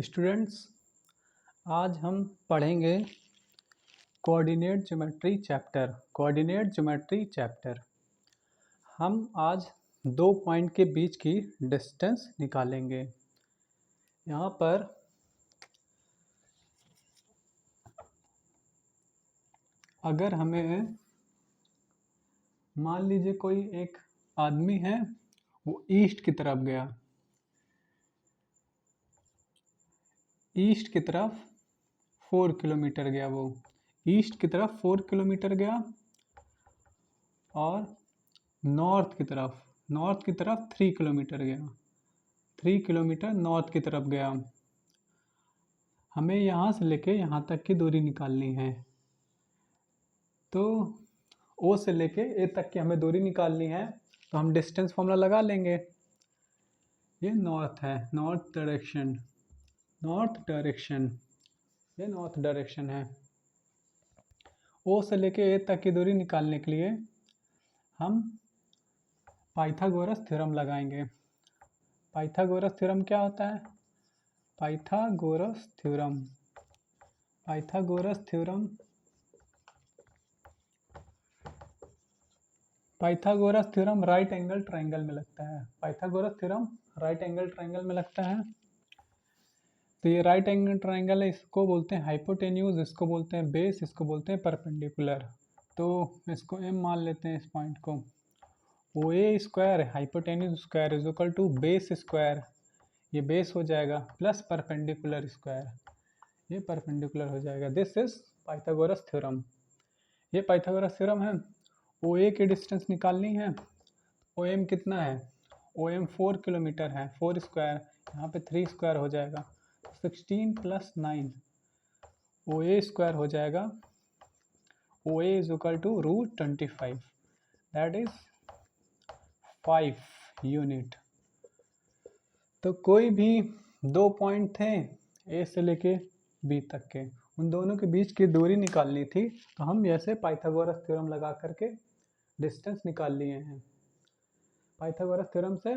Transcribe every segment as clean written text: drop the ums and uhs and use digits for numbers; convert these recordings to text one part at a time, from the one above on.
Students, आज हम पढ़ेंगे कोऑर्डिनेट ज्योमेट्री चैप्टर। हम आज 2 पॉइंट के बीच की डिस्टेंस निकालेंगे। यहाँ पर अगर हमें मान लीजिए कोई एक आदमी है, वो ईस्ट की तरफ गया, ईस्ट की तरफ 4 किलोमीटर गया, वो ईस्ट की तरफ 4 किलोमीटर गया और नॉर्थ की तरफ 3 किलोमीटर गया, 3 किलोमीटर नॉर्थ की तरफ गया। हमें यहाँ से लेके यहाँ तक की दूरी निकालनी है। तो ओ से लेके ए तक की हमें दूरी निकालनी है, तो हम डिस्टेंस फॉर्मूला लगा लेंगे। ये नॉर्थ है, नॉर्थ डायरेक्शन है। ओ से लेके ए तक की दूरी निकालने के लिए हम पाइथागोरस थ्योरम लगाएंगे। पाइथागोरस थ्योरम क्या होता है? Pythagoras theorem right angle triangle में लगता है। Pythagoras theorem right angle triangle में लगता है। तो ये राइट एंगल ट्रायंगल है, इसको बोलते हैं हाइपोटेन्यूज, इसको बोलते हैं बेस, इसको बोलते हैं परपेंडिकुलर। तो इसको एम मान लेते हैं, इस पॉइंट को। O A square hypotenuse square is equal to base square, ये बेस हो जाएगा, प्लस परपेंडिकुलर स्क्वायर, ये परपेंडिकुलर हो जाएगा। This is Pythagoras theorem. ये पाइथागोरस थ्योरम है। ओ ए की डिस्टेंस निकालनी है। ओ एम कितना है? ओ एम 4 किलोमीटर है, 4 स्क्वायर, यहाँ पे 3 स्क्वायर हो जाएगा, 16 + 9 ओ ए स्क्वायर हो जाएगा। O A is equal to √25, that is 5 unit. तो कोई भी 2 पॉइंट थे ए से लेके बी तक के, उन दोनों के बीच की दूरी निकालनी थी, तो हम ऐसे पाइथागोरस थ्योरम लगा करके डिस्टेंस निकाल लिए हैं। पाइथागोरस थ्योरम से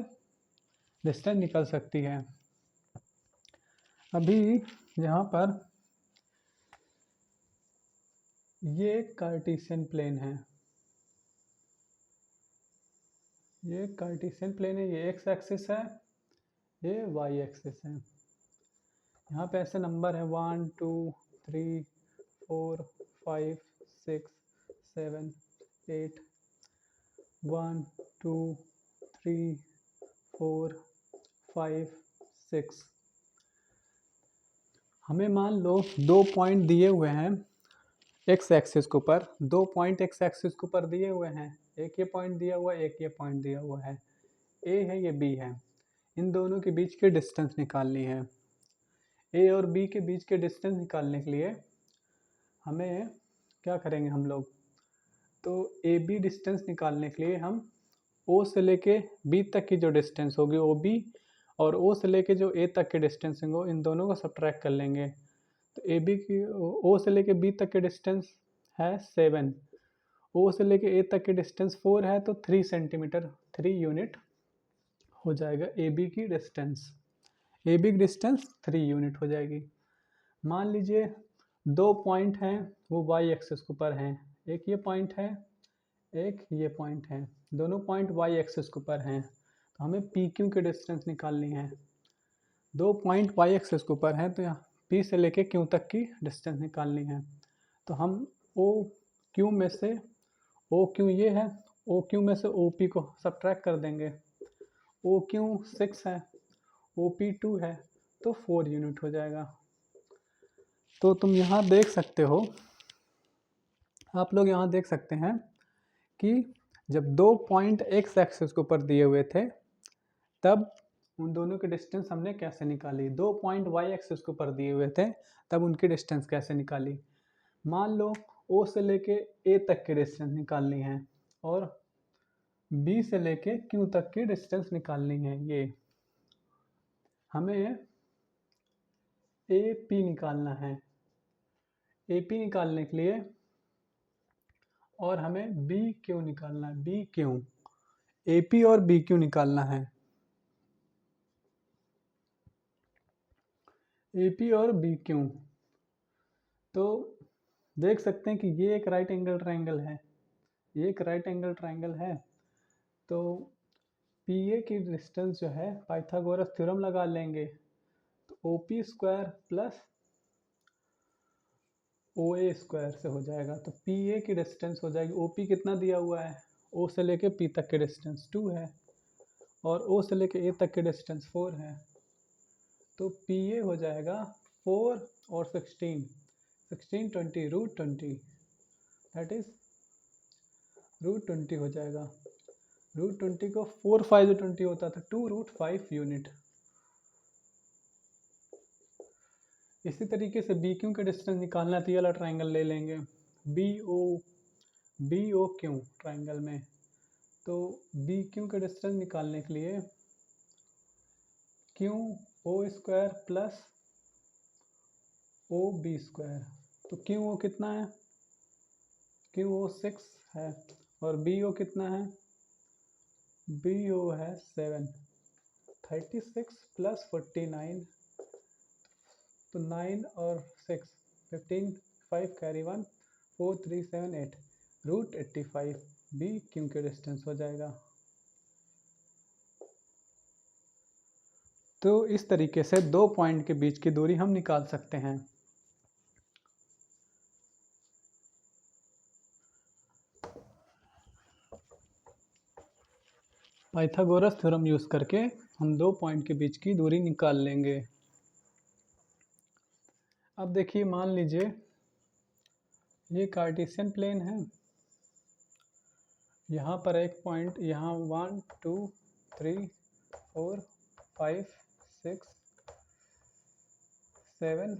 डिस्टेंस निकल सकती है। अभी यहाँ पर ये कार्टेशियन प्लेन है, ये कार्टेशियन प्लेन है, ये एक्स एक्सिस है, ये वाई एक्सिस है। यहाँ पे ऐसे नंबर है 1 2 3 4 5 6 7 8, 1 2 3 4 5 6। हमें मान लो 2 पॉइंट दिए हुए हैं एक्स एक्सिस के ऊपर, 2 पॉइंट एक्स एक्सिस के ऊपर दिए हुए हैं। एक ये पॉइंट दिया हुआ है, एक ये पॉइंट दिया हुआ है, ए है, ये बी है। इन दोनों के बीच की डिस्टेंस निकालनी है। ए और बी के बीच के डिस्टेंस निकालने के लिए हमें क्या करेंगे हम लोग? तो ए बी डिस्टेंस निकालने के लिए हम ओ से लेके बी तक की जो डिस्टेंस होगी ओ बी, और ओ से लेके जो ए तक की डिस्टेंस होंगे, इन दोनों को सब्ट्रैक्ट कर लेंगे। तो ए बी की ओ से लेके बी तक की डिस्टेंस है 7, ओ से लेके ए तक की डिस्टेंस 4 है, तो 3 सेंटीमीटर, 3 यूनिट हो जाएगा ए बी की डिस्टेंस। ए बी की डिस्टेंस 3 यूनिट हो जाएगी। मान लीजिए 2 पॉइंट हैं, वो वाई एक्सिस के ऊपर हैं, एक ये पॉइंट है, एक ये पॉइंट है, दोनों पॉइंट वाई एक्सिस के ऊपर हैं। तो हमें पी क्यू की डिस्टेंस निकालनी है। 2 पॉइंट वाई एक्सिस के ऊपर हैं, तो यहाँ पी से लेके क्यू तक की डिस्टेंस निकालनी है। तो हम ओ क्यू में से, ओ क्यू ये है, ओ क्यू में से ओ पी को सब्ट्रैक्ट कर देंगे। ओ क्यू 6 है, ओ पी 2 है, तो 4 यूनिट हो जाएगा। तो तुम यहाँ देख सकते हो, आप लोग यहाँ देख सकते हैं कि जब 2 पॉइंट एक्स एक्सिस के ऊपर दिए हुए थे, तब उन दोनों की डिस्टेंस हमने कैसे निकाली। 2 पॉइंट वाई एक्सिस के ऊपर दिए हुए थे, तब उनकी डिस्टेंस कैसे निकाली। मान लो ओ से लेके ए तक की डिस्टेंस निकालनी है और बी से लेके क्यू तक की डिस्टेंस निकालनी है। ये हमें ए पी निकालना है। ए पी निकालने के लिए और हमें बी क्यू निकालना है, बी क्यू, ए पी और बी क्यू निकालना है। ए पी और बी क्यू। तो देख सकते हैं कि ये एक राइट एंगल ट्रायंगल है, ये एक राइट एंगल ट्रायंगल है। तो पी ए की डिस्टेंस जो है पाइथागोरस थ्योरम लगा लेंगे, तो O P square plus O A square से हो जाएगा। तो पी ए की डिस्टेंस हो जाएगी, ओ पी कितना दिया हुआ है, ओ से लेके पी तक की डिस्टेंस 2 है और ओ से लेके ए तक की डिस्टेंस 4 है। तो पी ए हो जाएगा 4 और 16, 16 20 रूट 20, दैट इज रूट 20 हो जाएगा। रूट 20 को 4 5 20 होता था, 2 रूट 5 यूनिट। इसी तरीके से बी क्यू का डिस्टेंस निकालना तो ये वाला ट्राइंगल ले लेंगे, बी ओ क्यू ट्राइंगल में। तो बी क्यू का डिस्टेंस निकालने के लिए Q O square plus O B square. तो क्यू ओ कितना है, क्यू ओ 6 है और बी ओ कितना है, बी ओ है 7। 36 प्लस 49, तो 9 और 6 15, 5 कैरी 1, 4 3 7 8, रूट 85 बी क्यू के डिस्टेंस हो जाएगा। तो इस तरीके से दो पॉइंट के बीच की दूरी हम निकाल सकते हैं। पाइथागोरस थ्योरम यूज करके हम दो पॉइंट के बीच की दूरी निकाल लेंगे। अब देखिए, मान लीजिए ये कार्टेशियन प्लेन है, यहाँ पर एक पॉइंट, यहाँ 1 2 3 4 5 6 7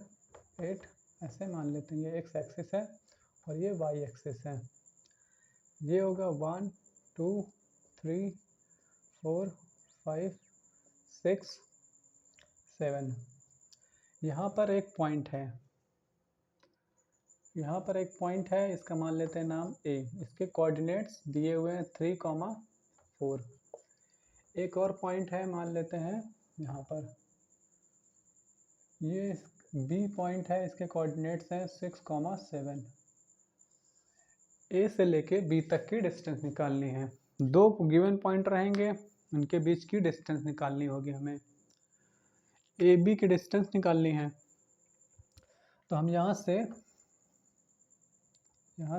8 ऐसे मान लेते हैं। ये एक्स एक्सिस है और ये वाई एक्सिस है। ये होगा 1 2 3 4 5 6 7। यहाँ पर एक पॉइंट है, यहाँ पर एक पॉइंट है, इसका मान लेते हैं नाम ए। इसके कोऑर्डिनेट्स दिए हुए हैं 3,4। एक और पॉइंट है, मान लेते हैं यहाँ पर, ये बी पॉइंट है, इसके कोऑर्डिनेट्स हैं 6,7। ए से लेके बी तक की डिस्टेंस निकालनी है। दो गिवन पॉइंट रहेंगे, उनके बीच की डिस्टेंस निकालनी होगी हमें। ए बी की डिस्टेंस निकालनी है, तो हम यहाँ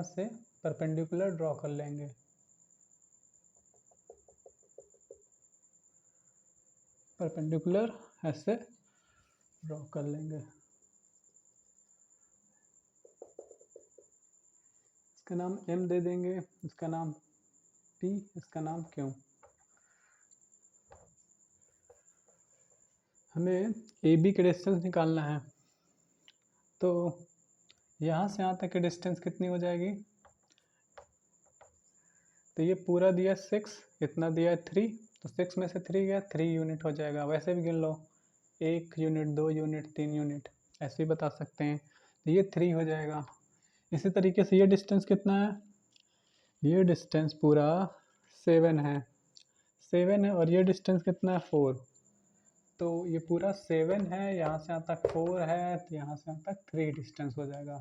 से परपेंडिकुलर ड्रॉ कर लेंगे। परपेंडिकुलर ऐसे ड्रॉ कर लेंगे। इसका नाम एम दे देंगे, इसका नाम पी, इसका नाम क्यू। हमें ए बी की डिस्टेंस निकालना है, तो यहाँ से यहाँ तक की डिस्टेंस कितनी हो जाएगी, तो ये पूरा दिया 6, इतना दिया 3, तो 6 में से 3 गया, 3 यूनिट हो जाएगा। वैसे भी गिन लो, 1 यूनिट 2 यूनिट 3 यूनिट ऐसे ही बता सकते हैं, तो ये 3 हो जाएगा। इसी तरीके से ये डिस्टेंस कितना है, ये डिस्टेंस पूरा 7 है, 7 है और ये डिस्टेंस कितना है 4। तो ये पूरा 7 है, यहाँ से यहाँ तक 4 है, तो यहाँ से यहाँ तक 3 डिस्टेंस हो जाएगा,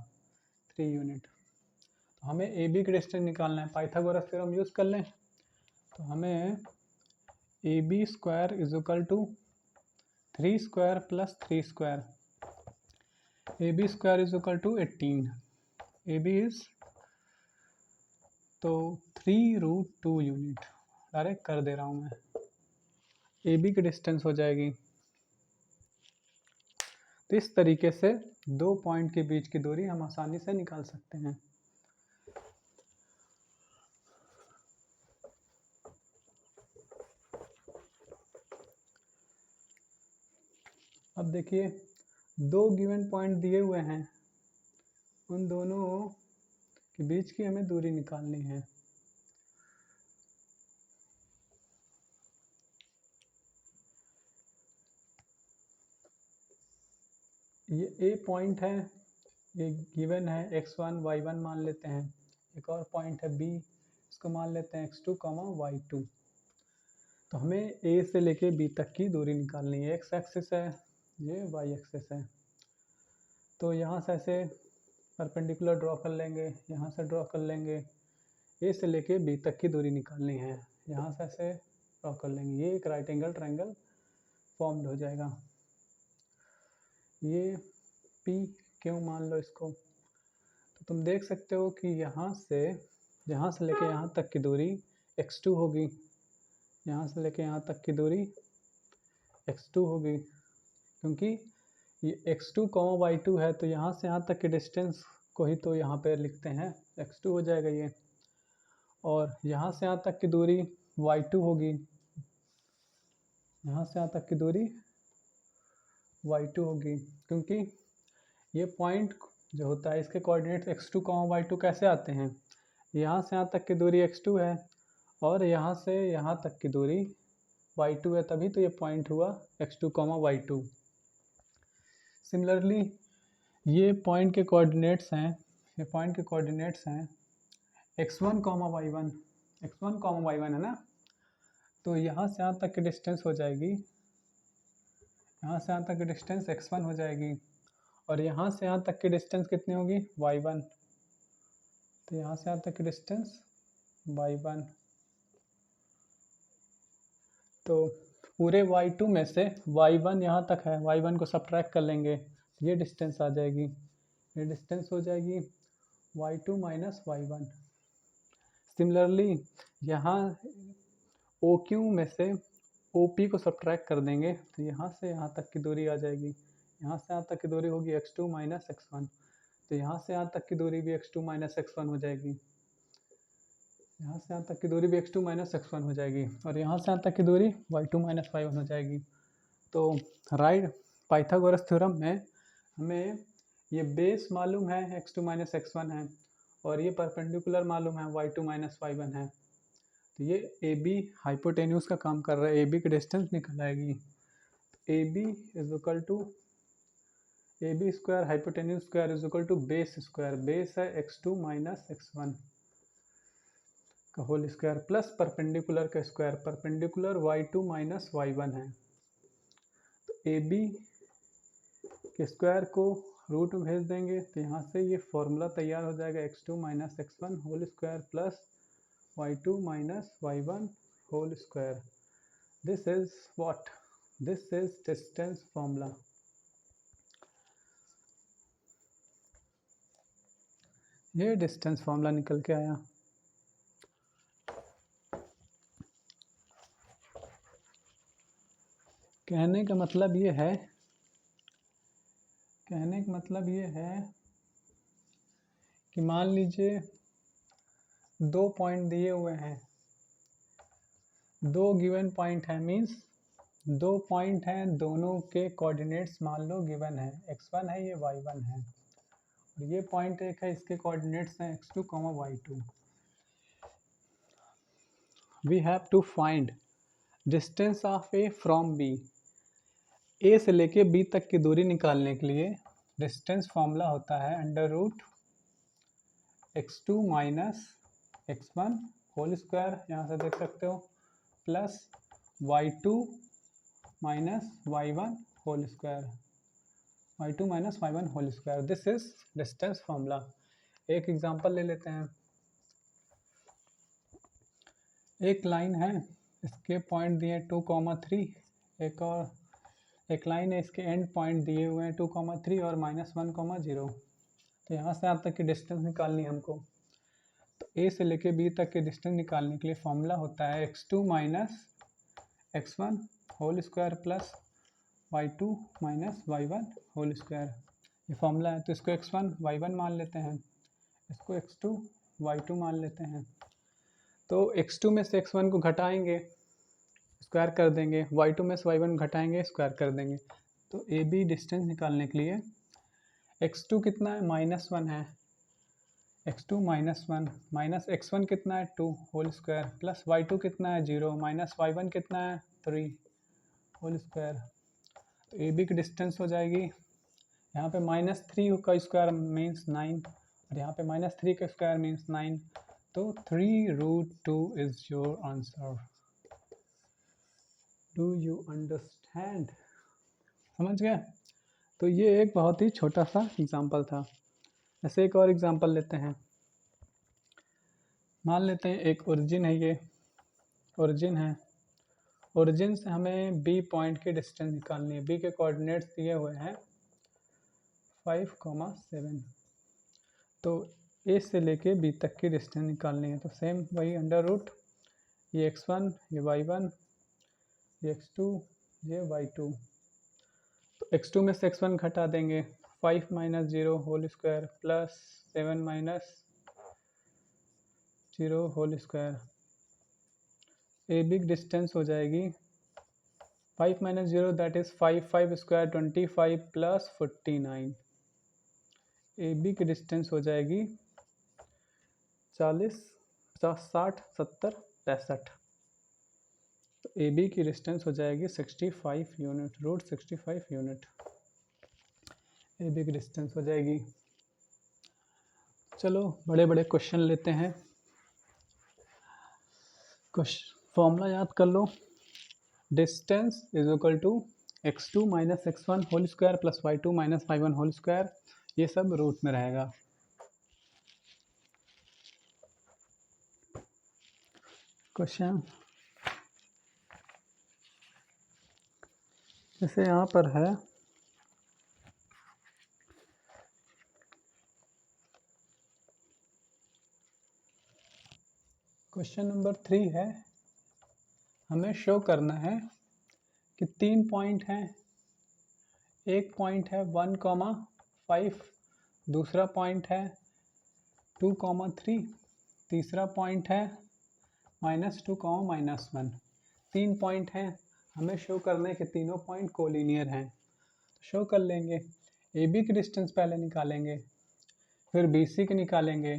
3 यूनिट। तो हमें ए बी की डिस्टेंस निकालना है, पाइथागोरस थ्योरम यूज़ कर लें। तो हमें A B square is equal to 3 square plus 3 square, A B square is equal to 18, A B is तो 3 रूट 2 यूनिट, डायरेक्ट कर दे रहा हूँ मैं। ए बी की डिस्टेंस हो जाएगी। तो इस तरीके से दो पॉइंट के बीच की दूरी हम आसानी से निकाल सकते हैं। अब देखिए, दो गिवन पॉइंट दिए हुए हैं, उन दोनों के बीच की हमें दूरी निकालनी है। ये ए पॉइंट है, ये गिवन है x1 y1 मान लेते हैं। एक और पॉइंट है बी, इसको मान लेते हैं x2 y2। तो हमें ए से लेके बी तक की दूरी निकालनी है। एक्स एक्सिस है, ये वाई एक्सिस है। तो यहाँ से ऐसे परपेंडिकुलर ड्रॉ कर लेंगे, यहाँ से ड्रॉ कर लेंगे, ए से लेके बी तक की दूरी निकालनी है, यहाँ से ऐसे ड्रॉ कर लेंगे, ये एक राइट एंगल ट्रायंगल फॉर्म्ड हो जाएगा। ये पी क्यों मान लो इसको, तो तुम देख सकते हो कि यहाँ से लेके यहाँ तक की दूरी x2 होगी, यहाँ से लेके यहाँ तक की दूरी x2 होगी, क्योंकि ये x2, y2 है, तो यहाँ से यहाँ तक के डिस्टेंस को ही तो यहाँ पे लिखते हैं, x2 हो जाएगा ये। और यहाँ से यहाँ तक की दूरी y2 होगी, यहाँ से यहाँ तक की दूरी y2 होगी, क्योंकि ये पॉइंट जो होता है इसके कोऑर्डिनेट्स x2, y2 कैसे आते हैं, यहाँ से यहाँ तक की दूरी x2 है और यहाँ से यहाँ तक की दूरी y2 है, तभी तो ये पॉइंट हुआ x2, y2। सिमिलरली ये पॉइंट के कोऑर्डिनेट्स हैं, x1, y1, है ना, तो यहाँ से यहाँ तक की डिस्टेंस हो जाएगी, यहाँ से यहाँ तक की डिस्टेंस x1 हो जाएगी, और यहाँ से यहाँ तक की डिस्टेंस कितनी होगी, y1, तो यहाँ से यहाँ तक की डिस्टेंस y1। तो पूरे y2 में से y1 यहाँ तक है, y1 को सब्ट्रैक्ट कर लेंगे, ये डिस्टेंस आ जाएगी, ये डिस्टेंस हो जाएगी y2 माइनस y1। सिमिलरली यहाँ OQ में से OP को सब्ट्रैक्ट कर देंगे, तो यहाँ से यहाँ तक की दूरी आ जाएगी, यहाँ से यहाँ तक की दूरी होगी x2 माइनस x1, तो यहाँ से यहाँ तक की दूरी भी x2 माइनस x1 हो जाएगी, यहाँ से यहाँ तक की दूरी भी x2 माइनस x1 हो जाएगी, और यहाँ से यहाँ तक की दूरी y2 माइनस y1 हो जाएगी। तो राइट पाइथागोरस थ्योरम में हमें ये बेस मालूम है x2 माइनस x1 है, और ये परपेंडिकुलर मालूम है y2 माइनस y1 है, तो ये AB हाइपोटेन्यूज का काम कर रहा है, AB की डिस्टेंस निकल आएगी। AB is equal to AB square hypotenuse square is equal to base square, base है x2 माइनस x1 का होल स्क्वायर प्लस परपेंडिकुलर का square, perpendicular y2 minus y1 है, तो AB के स्क्वायर को रूट में भेज देंगे, तो यहाँ से ये फॉर्मूला तैयार हो जाएगा x2 minus x1 whole square plus y2 minus y1 whole square. This is what, this is distance formula. ये डिस्टेंस फॉर्मूला निकल के आया। कहने का मतलब ये है कि मान लीजिए दो पॉइंट दिए हुए हैं, दो गिवन पॉइंट है, मीन्स दो पॉइंट हैं, दोनों के कोऑर्डिनेट्स मान लो गिवन है, x1 है, ये y1 है, और ये पॉइंट एक है, इसके कोऑर्डिनेट्स हैं x2, y2। We have to find distance of A from B। A से लेके B तक की दूरी निकालने के लिए डिस्टेंस फॉर्मूला होता है under root x2 minus x1 whole square, यहाँ से देख सकते हो, plus y2 minus y1 whole square, y2 minus y1 whole square. This is distance formula. एक एग्जांपल ले लेते हैं। एक लाइन है, इसके पॉइंट दिए 2,3, एक लाइन है, इसके एंड पॉइंट दिए हुए हैं 2,3 और -1,0। तो यहाँ से यहाँ तक की डिस्टेंस निकालनी है हमको। तो A से लेके B तक के डिस्टेंस निकालने के लिए फॉर्मूला होता है x2 minus x1 whole square plus y2 minus y1 whole square. ये फॉर्मूला है, तो इसको x1 y1 मान लेते हैं, इसको x2 y2 मान लेते हैं। तो x2 में से x1 को घटाएंगे, स्क्वायर कर देंगे, y2 में से y1 घटाएंगे, स्क्वायर कर देंगे। तो AB डिस्टेंस निकालने के लिए x2 कितना है, -1 है, x2 -1 माइनस x1 कितना है 2 होल स्क्वायर प्लस y2 कितना है 0 माइनस y1 कितना है 3 होल स्क्वायर। तो AB की डिस्टेंस हो जाएगी, यहाँ पे -3 का स्क्वायर मीन्स 9, और यहाँ पे -3 का स्क्वायर मीन्स 9, तो 3√2 is your answer. Do you understand? समझ गए? तो ये एक बहुत ही छोटा सा एग्जाम्पल था। ऐसे एक और एग्जाम्पल लेते हैं। मान लेते हैं एक ओरिजिन है, ये ओरिजिन है। ओरिजिन से हमें बी पॉइंट की डिस्टेंस निकालनी है। बी के कोऑर्डिनेट्स दिए हुए हैं 5,7। तो ए से लेके बी तक की डिस्टेंस निकालनी है। तो सेम वही अंडर रूट, ये x1, ये y1, ये x2, ये y2। तो x2 में से x1 घटा देंगे, 5 minus 0 whole square plus 7 minus 0 whole square. A B की डिस्टेंस हो जाएगी 5 minus 0 that is 5 square 25 plus 49। A B की डिस्टेंस हो जाएगी 40, 50, 60, 70, 65। तो ए बी की डिस्टेंस हो जाएगी 65 unit, root 65 unit A B की डिस्टेंस हो जाएगी। चलो बड़े बड़े क्वेश्चन लेते हैं। फॉर्मूला याद कर लो। Distance is equal to x2 minus x1 whole square plus y2 minus y1 whole square. ये सब रूट में रहेगा। क्वेश्चन जैसे यहाँ पर है, क्वेश्चन नंबर 3 है। हमें शो करना है कि 3 पॉइंट हैं। एक पॉइंट है 1,5, दूसरा पॉइंट है 2,3, तीसरा पॉइंट है -2, -1। 3 पॉइंट हैं। हमें शो करना है कि तीनों पॉइंट कोलिनियर हैं। तो शो कर लेंगे। ए बी की डिस्टेंस पहले निकालेंगे, फिर बी सी की निकालेंगे।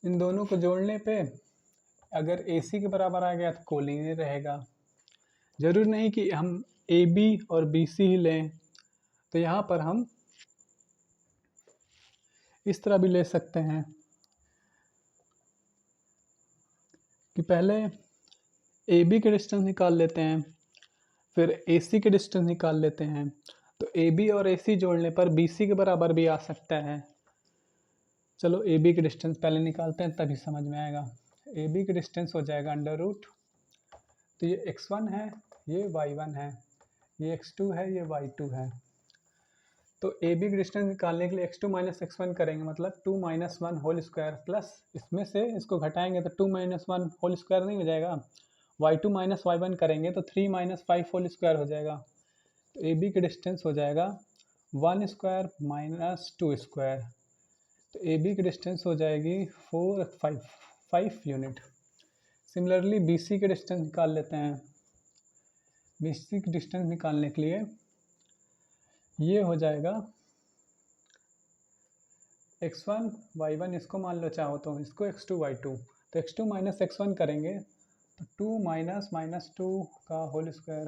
इन दोनों को जोड़ने पे अगर ए सी के बराबर आ गया तो कोलिनियर रहेगा। जरूरी नहीं कि हम ए बी और बी सी ही लें। तो यहाँ पर हम इस तरह भी ले सकते हैं कि पहले ए बी के डिस्टेंस निकाल लेते हैं, फिर ए सी के डिस्टेंस निकाल लेते हैं। तो ए बी और ए सी जोड़ने पर बी सी के बराबर भी आ सकता है। चलो ए बी की डिस्टेंस पहले निकालते हैं, तभी समझ में आएगा। ए बी की डिस्टेंस हो जाएगा अंडर रूट, तो ये x1 है, ये y1 है, ये x2 है, ये y2 है। तो ए बी की डिस्टेंस निकालने के लिए x2 माइनस x1 करेंगे, मतलब 2 माइनस 1 होल स्क्वायर प्लस इसमें से इसको घटाएंगे तो 2 माइनस 1 होल स्क्वायर नहीं हो जाएगा। y2 माइनस y1 करेंगे तो 3 माइनस 5 होल स्क्वायर हो जाएगा। तो ए बी की डिस्टेंस हो जाएगा 1 स्क्वायर माइनस 2 स्क्वायर। तो ए बी की डिस्टेंस हो जाएगी 5 यूनिट। सिमिलरली बी सी की डिस्टेंस निकाल लेते हैं। बी सी की डिस्टेंस निकालने के लिए ये हो जाएगा x1 y1, इसको मान लो चाहो तो, इसको x2 y2। तो x2 माइनस x1 करेंगे तो 2 माइनस 2 का whole square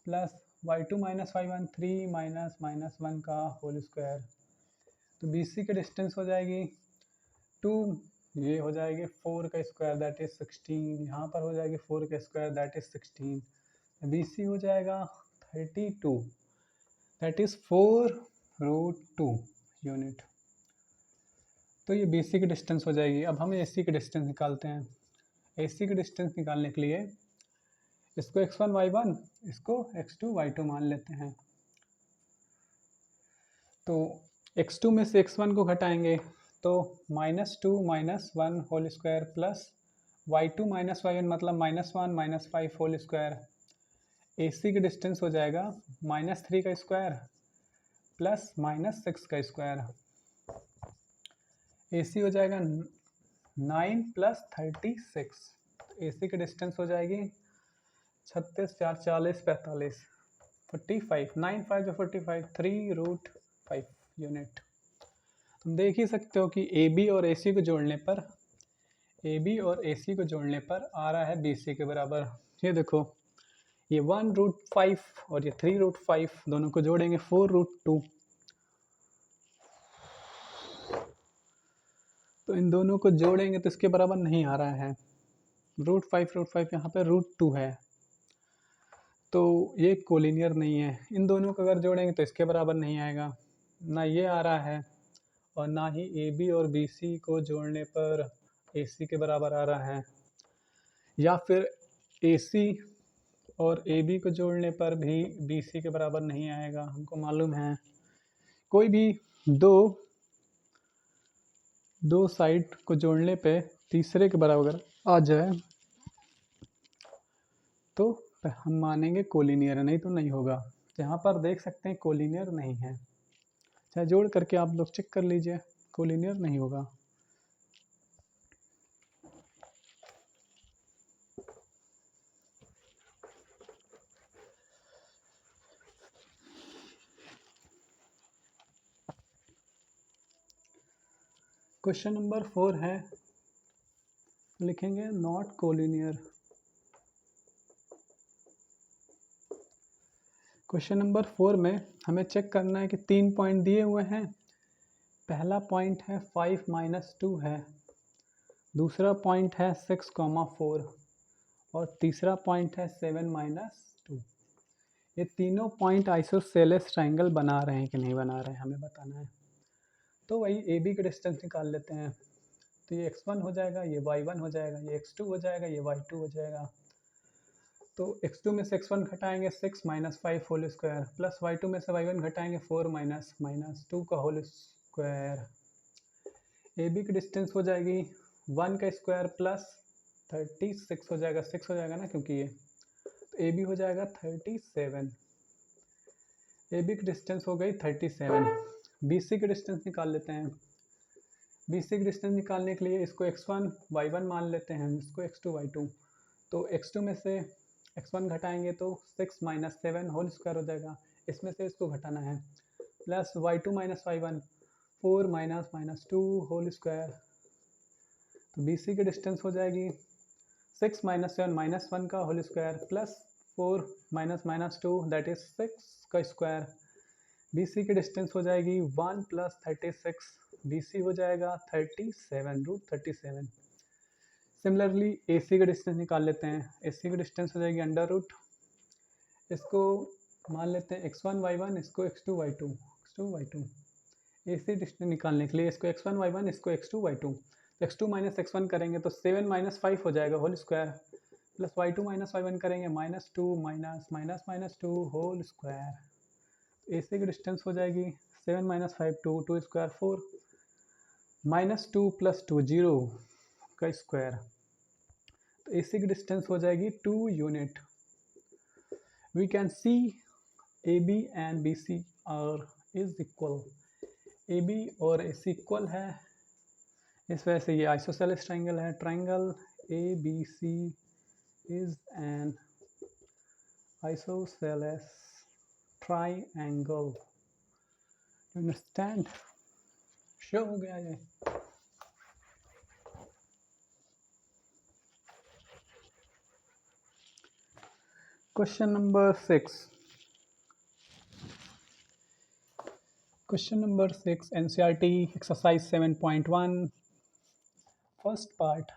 plus y2 minus y1 3 minus 1 का होल स्क्वायर। तो बी सी की डिस्टेंस हो जाएगी 2, ये हो जाएगी 4 का स्क्वायर दैट इज 16। यहाँ पर हो जाएगी 4 का square that is 16। B C हो जाएगा 32 दैट इज 4√2 यूनिट। तो ये बी सी की डिस्टेंस हो जाएगी। अब हम ए सी की डिस्टेंस निकालते हैं। ए सी की डिस्टेंस निकालने के लिए इसको x1 y1, इसको x2 y2 मान लेते हैं। तो x2 में से x1 को घटाएंगे तो -2 minus 1 whole square plus y2 minus y1 मतलब -1 minus 5 whole square. A C की डिस्टेंस हो जाएगा -3 का स्क्वायर प्लस -6 का स्क्वायर। ए सी हो जाएगा 9 प्लस 36। ए सी की डिस्टेंस हो जाएगी 36, 4, 40, 45, 45, 9, 5 जो 45, 3√5 यूनिट। तुम देख ही सकते हो कि ए बी और ए सी को जोड़ने पर आ रहा है बी सी के बराबर। ये देखो, ये 1√5 और ये 3√5 दोनों को जोड़ेंगे 4√2। तो इन दोनों को जोड़ेंगे तो इसके बराबर नहीं आ रहा है। √5 यहाँ पे √2 है। तो ये कोलिनियर नहीं है। इन दोनों को अगर जोड़ेंगे तो इसके बराबर नहीं आएगा, ना ये आ रहा है और ना ही ए बी और बी सी को जोड़ने पर ए सी के बराबर आ रहा है, या फिर ए सी और ए बी को जोड़ने पर भी बी सी के बराबर नहीं आएगा। हमको मालूम है कोई भी दो साइड को जोड़ने पे तीसरे के बराबर आ जाए तो हम मानेंगे कोलिनियर है, नहीं तो नहीं होगा। यहाँ पर देख सकते हैं कोलिनियर नहीं है, चाहे जोड़ करके आप लोग चेक कर लीजिए, कोलिनियर नहीं होगा। क्वेश्चन नंबर 4 है, लिखेंगे नॉट कोलिनियर। क्वेश्चन नंबर 4 में हमें चेक करना है कि 3 पॉइंट दिए हुए हैं। पहला पॉइंट है 5 - 2 है, दूसरा पॉइंट है 6,4 और तीसरा पॉइंट है 7 - 2। ये तीनों पॉइंट आइसोसेलेस ट्रायंगल बना रहे हैं कि नहीं बना रहे हैं हमें बताना है। तो वही ए बी का डिस्टेंस निकाल लेते हैं। तो ये x1 हो जाएगा, ये y1 हो जाएगा, ये x2 हो जाएगा, ये y2 हो जाएगा। तो x2 में से x1 घटाएंगे 6 - 5 होल स्क्वायर, प्लस y2 में से y1 घटाएंगे 4 - 2 का होल स्क्वायर। ए बी की डिस्टेंस हो जाएगी 1 का स्क्वायर प्लस 36 हो जाएगा, 6 हो जाएगा ना क्योंकि ये, तो ए बी हो जाएगा 37। ए बी की डिस्टेंस हो गई 37। बी सी की डिस्टेंस निकाल लेते हैं। बी सी की डिस्टेंस निकालने के लिए इसको x1 y1 मान लेते हैं, इसको x2 y2। तो x2 में से x1 घटाएंगे तो 6 - 7 होल स्क्वायर हो जाएगा, इसमें से इसको घटाना है, plus y2 - y1 4 - 2 whole square. तो बी सी की डिस्टेंस हो जाएगी 6 - 7 -1 का whole square plus 4 - 2 that is 6 का स्क्वायर। बी सी की डिस्टेंस हो जाएगी 1 + 36, बी सी हो जाएगा 37 √37। सिमिलरली ए सी का डिस्टेंस निकाल लेते हैं। ए सी की डिस्टेंस हो जाएगी अंडर रूट, इसको मान लेते हैं x1 y1, इसको x2 y2, x2 y2। ए सी डिस्टेंस निकालने के लिए इसको x1 y1, इसको x2 y2। तो x2 - x1 करेंगे तो 7 - 5 हो जाएगा whole square, plus y2 - y1 करेंगे -2 -2 होल स्क्वायर। ए सी की डिस्टेंस हो जाएगी 7 - 5 2 स्क्वायर 4 -2 + 2 0 का स्क्वायर। तो ए सी की डिस्टेंस हो जाएगी 2 unit. We can see A B and B C are is equal. A B और ए सी इक्वल है, इस वजह से ये आइसोसेलेस ट्रायंगल है। Triangle A B C is an isosceles triangle. Understand? Show हो गया ये। Question number 6। Question number 6 NCERT exercise 7.1 first part.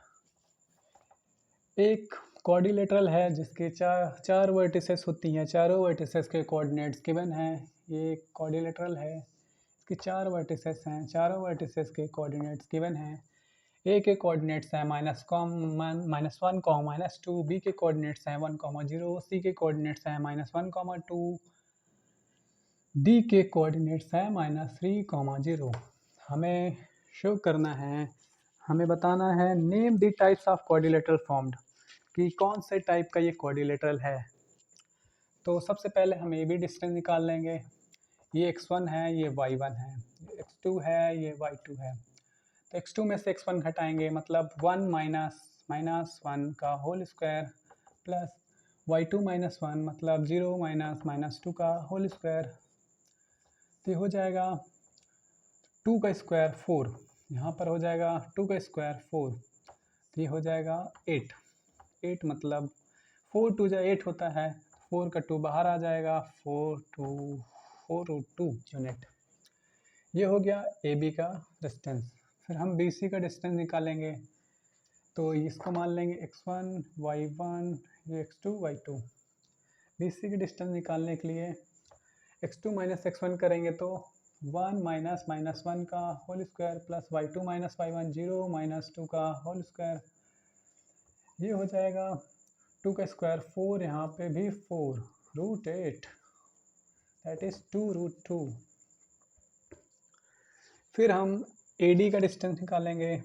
एक क्वाड्रिलेटरल है जिसके चार वर्टिसेस होती हैं, चारों वर्टिसेस के कोऑर्डिनेट्स गिवन हैं। ये क्वाड्रिलेटरल है, इसके 4 वर्टिसेस हैं, चारों वर्टिसेस के कोऑर्डिनेट्स गिवन हैं। ए के कोऑर्डिनेट्स हैं -1, -2, बी के कोऑर्डिनेट्स हैं 1, 0, सी के कोऑर्डिनेट्स हैं -1, 2, डी के कोऑर्डिनेट्स हैं -3, 0। हमें शो करना है, हमें बताना है name the types of quadrilateral formed, कि कौन से टाइप का ये क्वाड्रिलेटरल है। तो सबसे पहले हम ए बी डिस्टेंस निकाल लेंगे। ये x1 है, ये y1 है, ये x2 है, ये y2 है। तो x2 में से x1 घटाएंगे मतलब 1 - 1 का होल स्क्वायर प्लस y2 - 1 मतलब 0 - -2 का होल स्क्वायर। तो ये हो जाएगा 2 का स्क्वायर 4, यहाँ पर हो जाएगा 2 का स्क्वायर 4, तो ये हो जाएगा 8 मतलब 4 2 जा 8 होता है, 4 का 2 बाहर आ जाएगा, 4√2 यूनिट। ये हो गया ए बी का डिस्टेंस। फिर हम बी सी का डिस्टेंस निकालेंगे, तो इसको मान लेंगे x1 y1, ये x2 y2। BC की डिस्टेंस निकालने के लिए x2 माइनस x1 करेंगे तो 1 माइनस माइनस 1 का whole square plus y2 minus y1 0 minus 2 का होल स्क्वायर, ये हो जाएगा 2 का स्क्वायर 4, यहाँ पे भी 4 √8 दैट इज 2√2। फिर हम AD का डिस्टेंस निकालेंगे।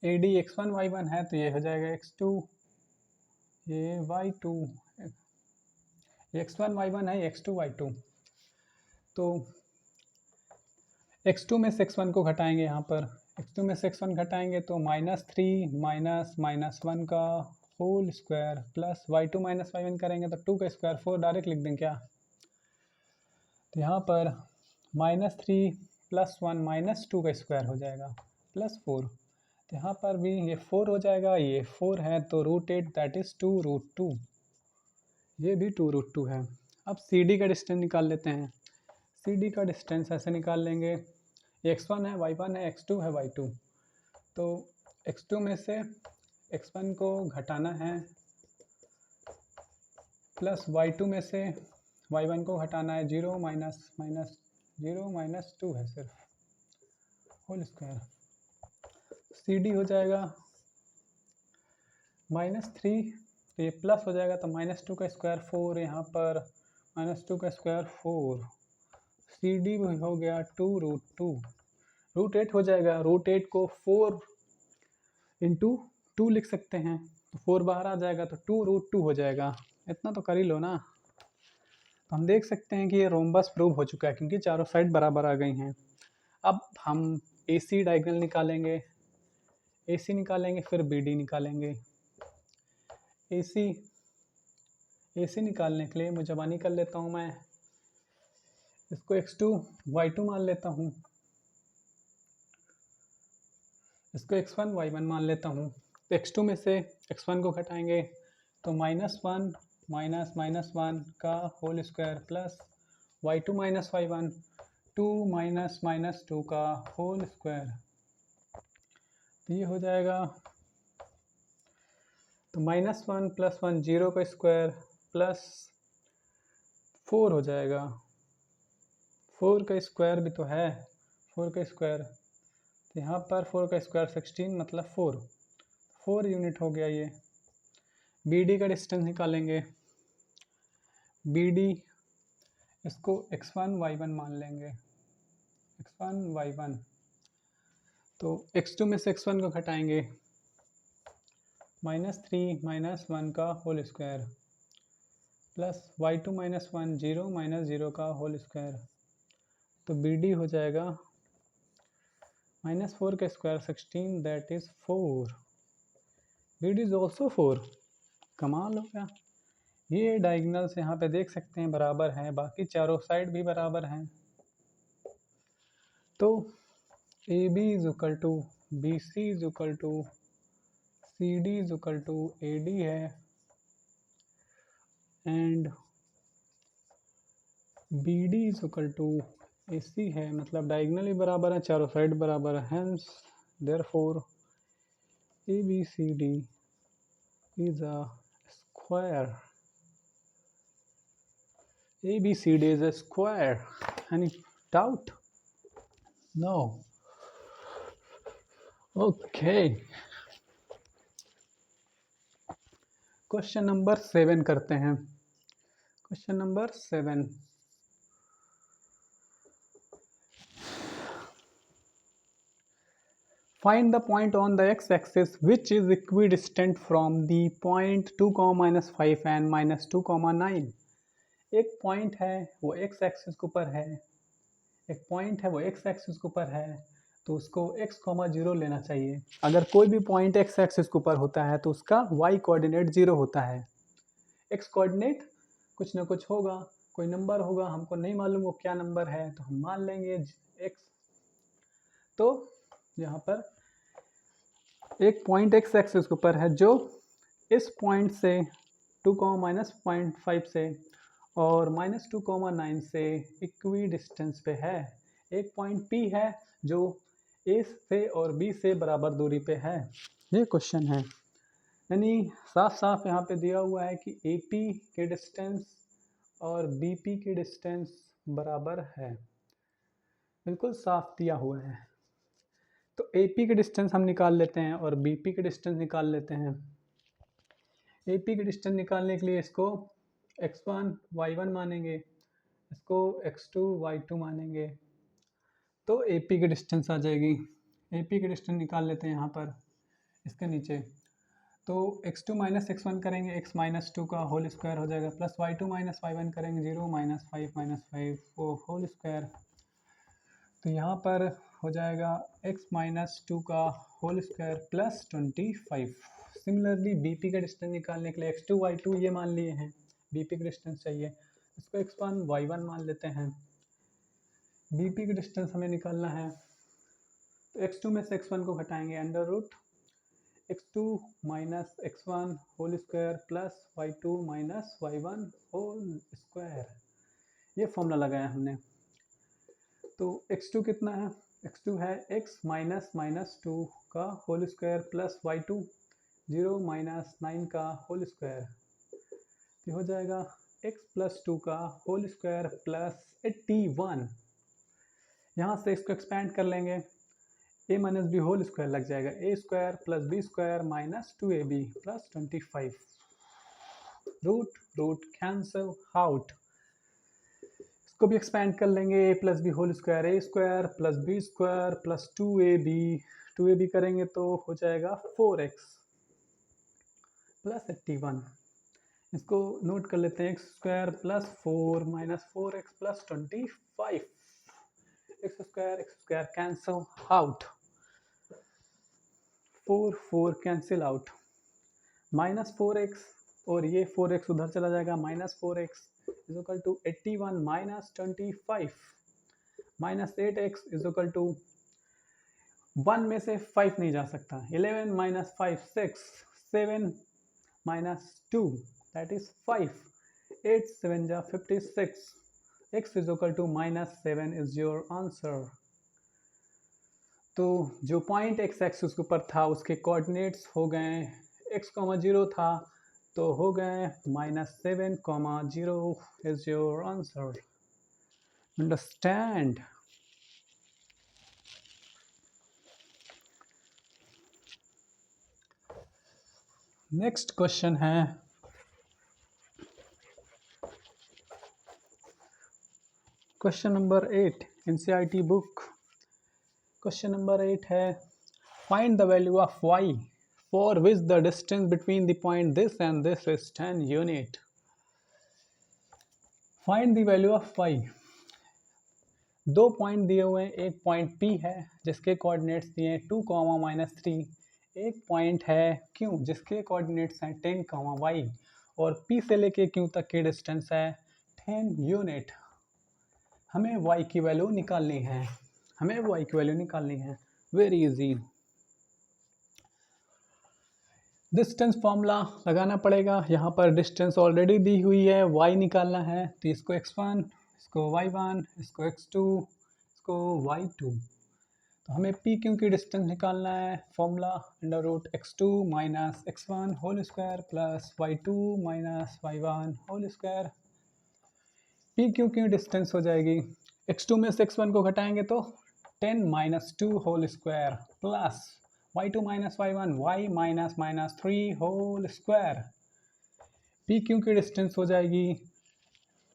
AD x1 y1 है तो ये हो जाएगा x2, ये y2, x1 y1 है x2 y2, तो x2 में से x1 को घटाएंगे, यहाँ पर x2 में से x1 घटाएंगे तो -3 माइनस माइनस 1 का whole square plus y2 minus y1 करेंगे तो 2 का स्क्वायर 4 डायरेक्ट लिख दें क्या, तो यहाँ पर -3 प्लस 1 माइनस 2 का स्क्वायर हो जाएगा प्लस 4, तो यहाँ पर भी ये 4 हो जाएगा, ये 4 है तो √8 दैट इज़ 2√2, ये भी 2√2 है। अब CD का डिस्टेंस निकाल लेते हैं। CD का डिस्टेंस ऐसे निकाल लेंगे, x1 है y1 है x2 है y2, तो x2 में से x1 को घटाना है प्लस y2 में से y1 को घटाना है, 0 माइनस माइनस 0 माइनस 2 है सिर्फ होल स्क्वायर, CD हो जाएगा -3, तो ये प्लस हो जाएगा तो -2 का स्क्वायर 4, यहाँ पर -2 का स्क्वायर 4, CD हो गया 2√2, √8 हो जाएगा, √8 को 4 इंटू 2 लिख सकते हैं, तो 4 बाहर आ जाएगा तो 2√2 हो जाएगा, इतना तो कर ही लो ना। तो हम देख सकते हैं कि ये रोम्बस प्रूव हो चुका है क्योंकि चारों साइड बराबर आ गई हैं। अब हम AC डायगोनल निकालेंगे, AC निकालेंगे फिर BD निकालेंगे। AC निकालने के लिए मुजबानी कर लेता हूँ मैं, इसको x2 y2 मान लेता हूँ, इसको x1 y1 मान लेता हूँ, तो x2 में से x1 को घटाएंगे तो -1 माइनस माइनस 1 का whole square plus y2 minus y1 2 minus minus 2 का होल स्क्वायर, तो ये हो जाएगा, तो -1 प्लस 1 0 का स्क्वायर प्लस 4 हो जाएगा, 4 का स्क्वायर भी तो है, 4 का स्क्वायर, तो यहाँ पर 4 का स्क्वायर 16 मतलब 4 यूनिट हो गया ये। BD का डिस्टेंस निकालेंगे, BD इसको x1 y1 मान लेंगे, x1 y1, तो x2 में से x1 को घटाएंगे, -3 माइनस 1 का whole square plus y2 minus 1 0 minus 0 का होल स्क्वायर, तो BD हो जाएगा -4 का square 16 that is 4, BD is also 4, कमाल हो गया। ये डायगोनल्स यहाँ पे देख सकते हैं बराबर हैं, बाकी चारों साइड भी बराबर हैं, तो AB is equal to BC is equal to CD is equal to AD है, and BD is equal to AC है, मतलब डायगोनल ही बराबर है, चारों साइड बराबर है, hence therefore ABCD is a square, ABCD is a square. Any doubt? No. Okay. Question number 7 करते हैं। Question number 7, find the point on the x-axis which is equidistant from the point 2, -5 and -2, 9। एक point है वो x axis के ऊपर है, एक point है वो x एक्सिस के ऊपर है, तो उसको x, 0 लेना चाहिए। अगर कोई भी पॉइंट x एक्सिस के ऊपर होता है तो उसका y कोऑर्डिनेट 0 होता है, x कोऑर्डिनेट कुछ ना कुछ होगा, कोई नंबर होगा, हमको नहीं मालूम वो क्या नंबर है, तो हम मान लेंगे x। तो यहाँ पर एक पॉइंट x एक्सिस के ऊपर है जो इस पॉइंट से 2, -0.5 से और -2, 9 से इक्वी डिस्टेंस पे है। एक पॉइंट P है जो A से और B से बराबर दूरी पे है। ये क्वेश्चन है। यानी साफ साफ यहाँ पे दिया हुआ है कि AP के डिस्टेंस और BP के डिस्टेंस बराबर है, बिल्कुल साफ दिया हुआ है। तो AP के डिस्टेंस हम निकाल लेते हैं और BP के डिस्टेंस निकाल लेते हैं। AP के डिस्टेंस निकालने के लिए इसको x1 y1 मानेंगे, इसको x2 y2 मानेंगे, तो AP की डिस्टेंस आ जाएगी। AP की डिस्टेंस निकाल लेते हैं यहाँ पर इसके नीचे, तो x2 माइनस x1 करेंगे, x माइनस 2 का होल स्क्वायर हो जाएगा, प्लस y2 माइनस y1 करेंगे, 0 माइनस 5 वो होल स्क्वायर। तो यहाँ पर हो जाएगा x माइनस 2 का whole square plus 25। Similarly BP का डिस्टेंस निकालने के लिए x2 y2 ये मान लिए हैं, BP का डिस्टेंस चाहिए, इसको x1 y1 मान लेते हैं। BP का डिस्टेंस हमें निकालना है, तो x2 में से x1 को घटाएंगे, under root x2 minus x1 whole square plus y2 minus y1 whole square, ये फॉर्मूला लगाया हमने। तो x2 कितना है, x2 है x माइनस माइनस 2 का whole square plus y2 0 minus 9 का होल स्क्वायर, ये हो जाएगा x प्लस 2 का होल स्क्वायर प्लस 81। यहाँ से इसको एक्सपेंड कर लेंगे, a minus B whole square लग जाएगा, a square plus B square minus 2ab plus 25। Root root cancel out, इसको भी एक्सपेंड कर लेंगे, a plus B whole square, a square plus B square plus 2ab करेंगे तो हो जाएगा 4x प्लस 81। इसको नोट कर लेते हैं, x square plus 4 minus 4x plus 25, x square cancel out, 4 cancel out, minus 4x और ये 4x उधर चला जाएगा, minus 4x is equal to 81 minus 25 minus 8x is equal to 1 में से 5 नहीं जा सकता, 11 माइनस 5 6, 7 माइनस 2 दैट इज 5, 8 7 जा 56, x is equal to minus 7 is your answer. तो जो पॉइंट x एक्सिस के ऊपर था उसके कोऑर्डिनेट्स हो गए x, 0 था तो हो गए -7, 0 is your answer. Understand? Next question है question number 8 NCERT book. Question number 8 है, find the value of y for which the distance between the point this and this is 10 unit. Find the value of y। दो point दिए हुए हैं, एक point P है जिसके coordinates दिए हैं 2, -3, एक पॉइंट है Q जिसके कोऑर्डिनेट्स हैं 10, y और P से लेके Q तक की डिस्टेंस है 10 यूनिट। हमें y की वैल्यू निकालनी है, वेरी इजी। डिस्टेंस फॉर्मूला लगाना पड़ेगा, यहाँ पर डिस्टेंस ऑलरेडी दी हुई है, y निकालना है तो इसको x1, इसको y1, इसको x2, इसको y2। तो हमें p q की डिस्टेंस निकालना है, formula under root x2 minus x1 whole square plus y2 minus y1 whole square. p q की डिस्टेंस हो जाएगी, x2 में से x1 को घटाएंगे तो 10 minus 2 whole square plus y2 minus y1 y minus minus 3 whole square. P Q की distance हो जाएगी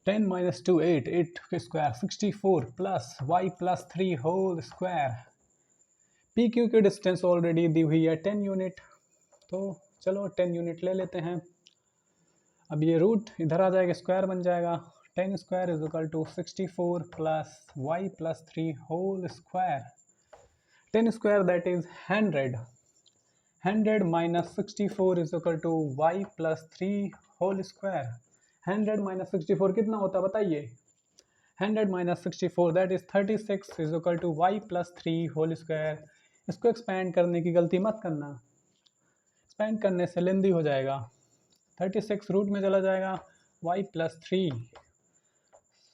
10 माइनस 2 8, 8 के square 64 plus y plus 3 whole square. P Q की डिस्टेंस ऑलरेडी दी हुई है 10 यूनिट, तो चलो 10 यूनिट ले लेते हैं। अब ये रूट इधर आ जाएगा, स्क्वायर बन जाएगा, 10 square is equal to 64 plus y plus 3 whole square. 10 square that is 100, 100 minus 64 is equal to y plus 3 whole square। 100 minus 64 कितना होता बताइए? 100 minus 64 that is 36 is equal to y plus 3 whole square। इसको expand करने की गलती मत करना, expand करने से लेंदी हो जाएगा। 36 रूट में चला जाएगा, y plus 3,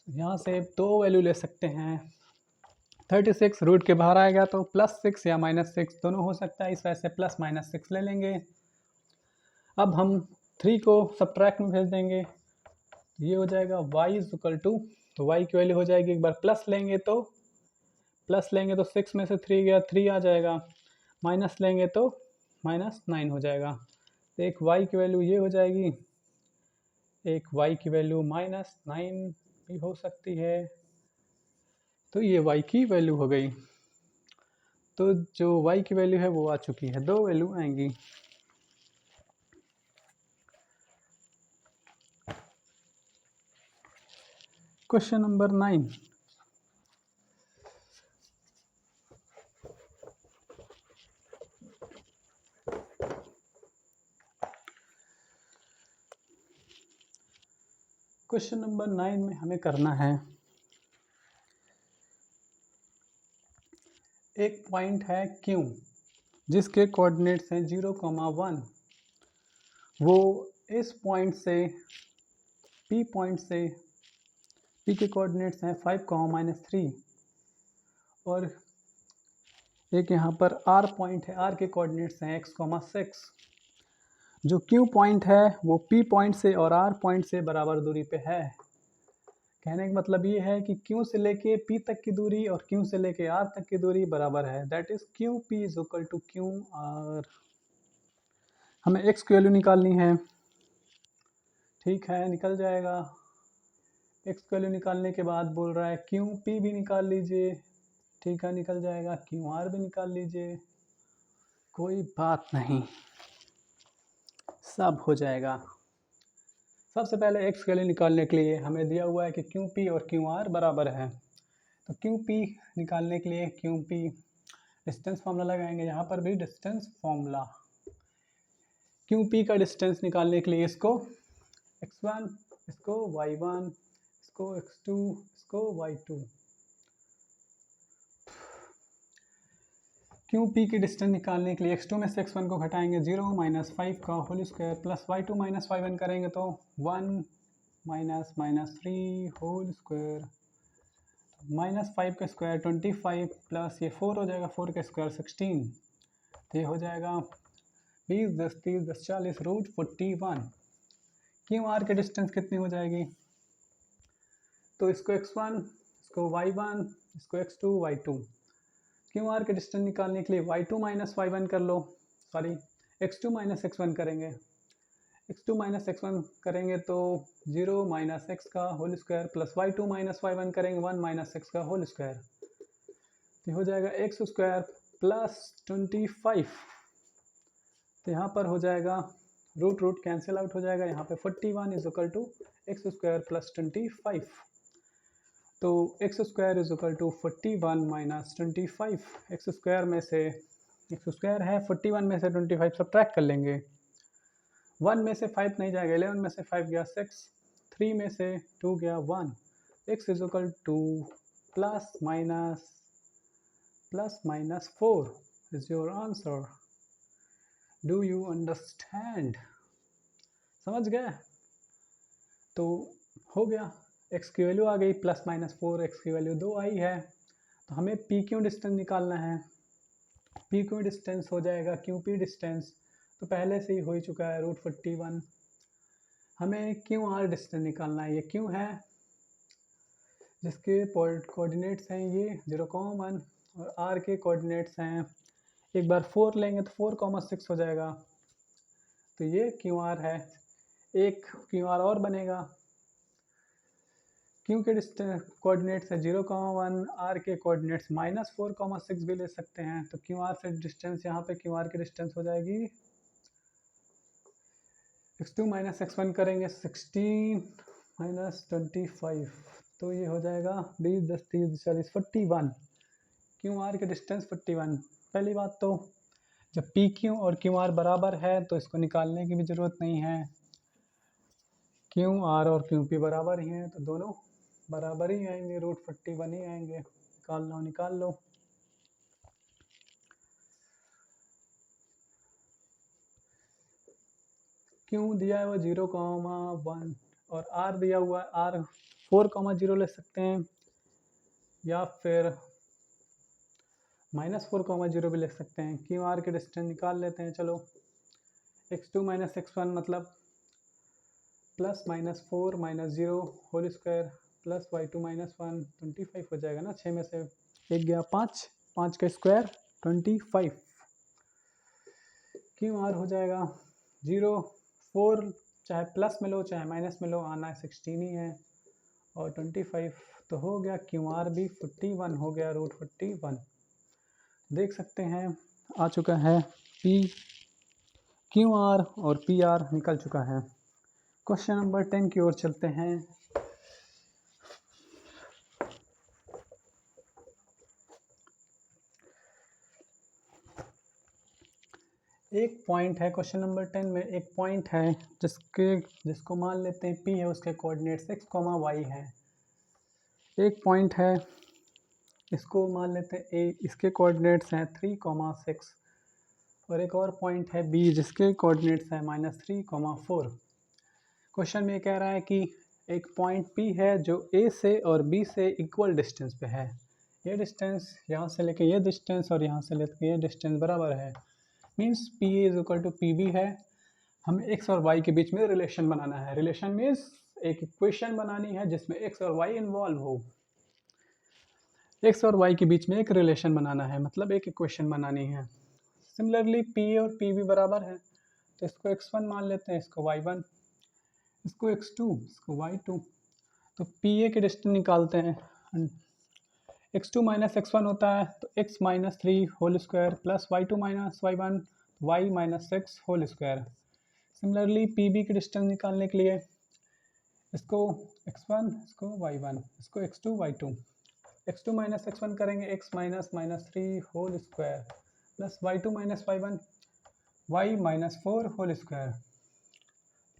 यहाँ से दो वैल्यू ले सकते हैं। 36 रूट के बाहर आएगा तो +6 या -6 दोनों हो सकता है, इस वजह से +-6 ले लेंगे। अब हम 3 को सब्ट्रैक्ट में भेज देंगे, ये हो जाएगा y इज इक्वल टू, तो y की वैल्यू हो जाएगी, एक बार प्लस लेंगे तो 6 में से 3 गया 3 आ जाएगा, माइनस लेंगे तो -9 हो जाएगा। तो एक y की वैल्यू ये हो जाएगी, एक y की वैल्यू -9 भी हो सकती है। तो ये y की वैल्यू हो गई। तो जो y की वैल्यू है वो आ चुकी है, 2 वैल्यू आएंगी। क्वेश्चन नंबर 9, क्वेश्चन नंबर 9 में हमें करना है, एक पॉइंट है Q जिसके कोऑर्डिनेट्स हैं 0,1, वो इस पॉइंट से P पॉइंट से P के कोऑर्डिनेट्स हैं 5, -3 और एक यहाँ पर R पॉइंट है, R के कोऑर्डिनेट्स हैं x, 6। जो Q पॉइंट है वो P पॉइंट से और R पॉइंट से बराबर दूरी पे है। कहने का मतलब ये है कि Q से लेके P तक की दूरी और Q से लेके R तक की दूरी बराबर है, that is QP is equal to QR। हमें x की वैल्यू निकालनी है, ठीक है, निकल जाएगा। x की वैल्यू निकालने के बाद बोल रहा है QP भी निकाल लीजिए, ठीक है, निकल जाएगा। QR भी निकाल लीजिए, कोई बात नहीं, सब हो जाएगा। सबसे पहले x की वैल्यू निकालने के लिए हमें दिया हुआ है कि QP और QR बराबर है, तो QP निकालने के लिए QP डिस्टेंस फार्मूला लगाएंगे, यहाँ पर भी डिस्टेंस फार्मूला। QP का डिस्टेंस निकालने के लिए इसको x1, इसको y1, इसको x2, इसको y2। QP की डिस्टेंस निकालने के लिए x2 में से x1 को घटाएंगे 0 -5 का whole square plus y2 -y1 करेंगे तो 1 -3 होल स्क्वायर, -5 का स्क्वायर 25 प्लस ये 4 हो जाएगा, 4 का स्क्वायर 16, तो ये हो जाएगा 20 10 30 10 40 √41। QR की डिस्टेंस कितनी हो जाएगी, तो इसको x1, इसको y1, इसको x2 y2। QR के डिस्टेंस निकालने के लिए y2 -y1 कर लो, सॉरी x2 -x1 करेंगे, x2 -x1 करेंगे तो 0 -x का whole square plus y2 -y1 करेंगे 1 -x का होल स्क्वायर, तो हो जाएगा x स्क्वायर प्लस 25। तो यहाँ पर हो जाएगा रूट कैंसिल आउट हो जाएगा, यहाँ पे 41 is equal to x square plus 25। तो x square is equal to 41 minus 25। X square में से एक्स स्क्वायर है 41 में से 25 सब्ट्रैक्ट कर लेंगे, 1 में से 5 नहीं जाएगा, 11 में से 5 गया 6, 3 में से 2 गया 1। X is equal two plus minus 4 is your answer. Do you understand? समझ गए? तो हो गया, x की वैल्यू आ गई +-4, x की वैल्यू 2 आई है। तो हमें PQ डिस्टेंस निकालना है। PQ डिस्टेंस हो जाएगा QP डिस्टेंस, तो पहले से ही हो ही चुका है √41। हमें QR डिस्टेंस निकालना है, ये Q है जिसके कोऑर्डिनेट्स हैं ये 0,1 और R के कोऑर्डिनेट्स हैं, एक बार 4 लेंगे तो 4,6 हो जाएगा, तो ये QR है। एक QR और बनेगा, Q के कोऑर्डिनेट्स है 0,1, R के कोऑर्डिनेट्स -4,6 भी ले सकते हैं, तो QR से डिस्टेंस यहाँ पे QR की डिस्टेंस हो जाएगी x2 -x1 करेंगे 16 -25, तो ये हो जाएगा 20 10 30 40 41। QR की डिस्टेंस 41। पहली बात तो जब PQ और QR बराबर है तो इसको निकालने की भी ज़रूरत नहीं है, QR और QP बराबर ही हैं, तो दोनों बराबर ही आएंगे, √41 ही आएंगे। निकाल लो। क्यों दिया है वो 0,1 और R दिया हुआ है, R 4,0 ले सकते हैं या फिर -4,0 भी ले सकते हैं। QR के डिस्टेंस निकाल लेते हैं, चलो x2 माइनस x1 मतलब plus minus 4 minus 0 whole square plus y2 minus 1 25 हो जाएगा ना। 6 में से एक गया 5, 5 का स्क्वायर 25। क्यों आर हो जाएगा 0 4, चाहे प्लस में लो चाहे माइनस में लो, आना 16 ही है, और 25 तो हो गया क्यू आर भी 41 हो गया, √41। देख सकते हैं आ चुका है पी क्यू आर और पी आर निकल चुका है। क्वेश्चन नंबर 10 की ओर चलते हैं। एक पॉइंट है क्वेश्चन नंबर 10 में, एक पॉइंट है जिसको मान लेते हैं P है, उसके कोऑर्डिनेट 6, y है। एक पॉइंट है इसको मान लेते हैं A, इसके कोऑर्डिनेट्स हैं 3, 6, और एक और पॉइंट है B जिसके कोऑर्डिनेट्स हैं -3, 4। क्वेश्चन में कह रहा है कि एक पॉइंट P है जो A से और B से इक्वल डिस्टेंस पे है। ये डिस्टेंस यहाँ से लेके ये डिस्टेंस और यहाँ से लेके ये डिस्टेंस बराबर है, means P A is equal to P B है। हमें x और y के बीच में रिलेशन बनाना है। रिलेशन मीन्स एक इक्वेशन बनानी है जिसमें x और y इन्वॉल्व हो। x और y के बीच में एक रिलेशन बनाना है, मतलब एक इक्वेशन बनानी है। सिमिलरली p और p भी बराबर है, तो इसको x1 मान लेते हैं, इसको y1, इसको x2, इसको y2। तो पी ए के डिस्टेंस निकालते हैं। x2 माइनस x1 होता है तो x minus 3 whole square plus y2 minus y1 y minus 6 whole square. Similarly P B के डिस्टेंस निकालने के लिए इसको x1, इसको y1, इसको x2, y2। x2 minus x1 करेंगे x minus -3 whole square plus y2 minus y1 y minus 4 whole square.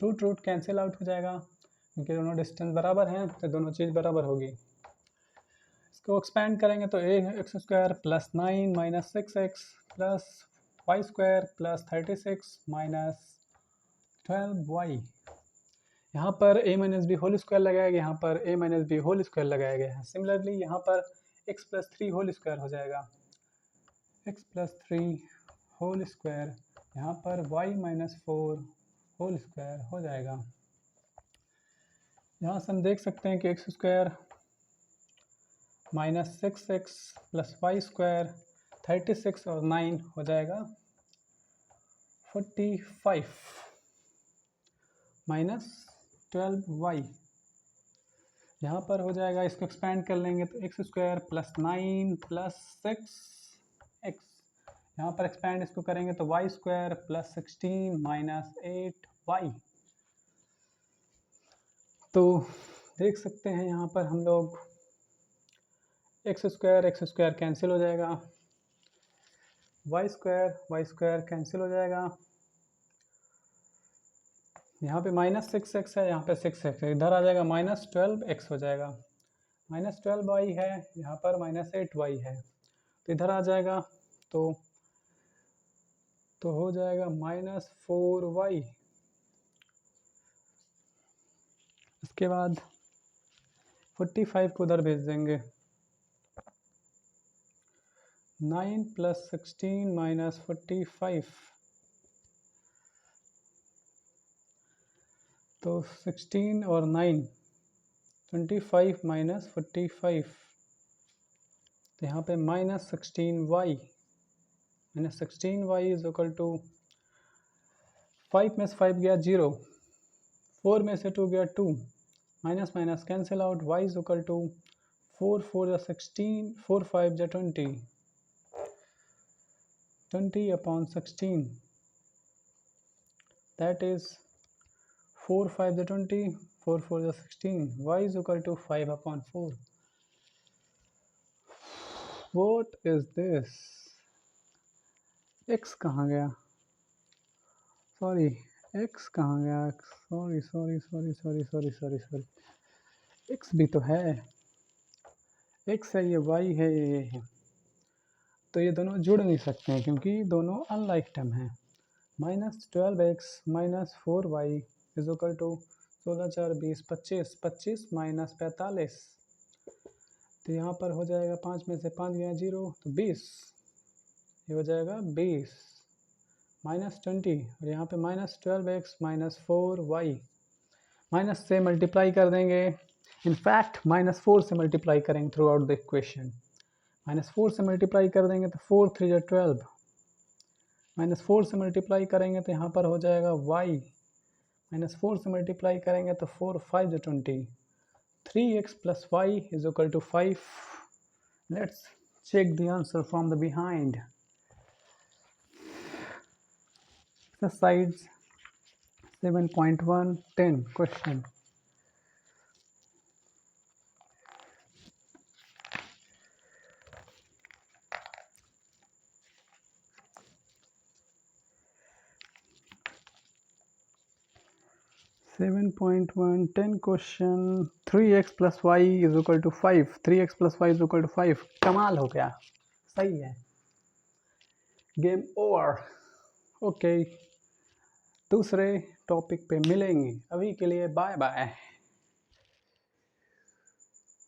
Root cancel out हो जाएगा क्योंकि दोनों डिस्टेंस बराबर हैं, तो दोनों चीज़ बराबर होगी। इसको एक्सपेंड करेंगे तो x square plus 9 minus 6x plus y square plus 36 minus 12y। यहाँ पर a minus B whole square लगाया गया, यहाँ पर a minus B whole square लगाया गया है। सिमिलरली यहाँ पर x प्लस 3 होल स्क्वायर हो जाएगा, x प्लस 3 होल स्क्वायर, यहाँ पर y माइनस 4 होल स्क्वायर हो जाएगा। यहाँ से हम देख सकते हैं कि x square minus 6x plus y square 36 और 9 हो जाएगा 45 माइनस 12y। यहाँ पर हो जाएगा, इसको एक्सपेंड कर लेंगे तो x square plus 9 plus 6x, यहाँ पर एक्सपेंड इसको करेंगे तो Y square plus 16 minus 8y। तो देख सकते हैं यहाँ पर हम लोग एक्स स्क्वायर कैंसिल हो जाएगा, वाई स्क्वायर कैंसिल हो जाएगा। यहाँ पे माइनस 6x है, यहाँ पे 6x है, इधर आ जाएगा माइनस 12x हो जाएगा। माइनस 12y है, यहाँ पर माइनस 8y है, तो इधर आ जाएगा तो हो जाएगा माइनस 4y। इसके बाद 45 को उधर भेज देंगे, 9 प्लस 16 माइनस 45, तो 16 और 9 25 माइनस 45, तो यहाँ पे minus 16y, minus 16y is equal to 5 में से 5 गया 0, 4 में से 2 गया 2, minus minus cancel out, y is equal to 4 4 जा 16, 4 5 जा 20, 20 अपॉन 16, दैट इज 4 5 जा 20, 4 4 जा 16, y is equal to 5 upon 4। What is this? x कहाँ गया, सॉरी x कहाँ गया, सॉरी x भी तो है, x है, ये y है, ये है, तो ये दोनों जुड़ नहीं सकते हैं क्योंकि दोनों अनलाइक टर्म हैं। Minus 12x minus 4y is equal to 16 4 20 25, 25 minus 45, तो यहाँ पर हो जाएगा 5 में से 5 गया 0, तो 20, ये हो जाएगा 20 -20 और यहाँ पे -12x -4y माइनस से मल्टीप्लाई कर देंगे। इनफैक्ट -4 से मल्टीप्लाई करेंगे थ्रू आउट द इक्वेशन। -4 से मल्टीप्लाई कर देंगे तो 4 3 जा 12, -4 से मल्टीप्लाई करेंगे तो यहाँ पर हो जाएगा y, -4 से मल्टीप्लाई करेंगे तो 4 5 जा 20, 3x + y = 5। Let's check the answer from the behind. Exercise 7.1 10 question. Question 3x + y = 5, 3x + y = 5। कमाल हो गया, सही है। Game over. ओके, दूसरे टॉपिक पे मिलेंगे, अभी के लिए बाय बाय।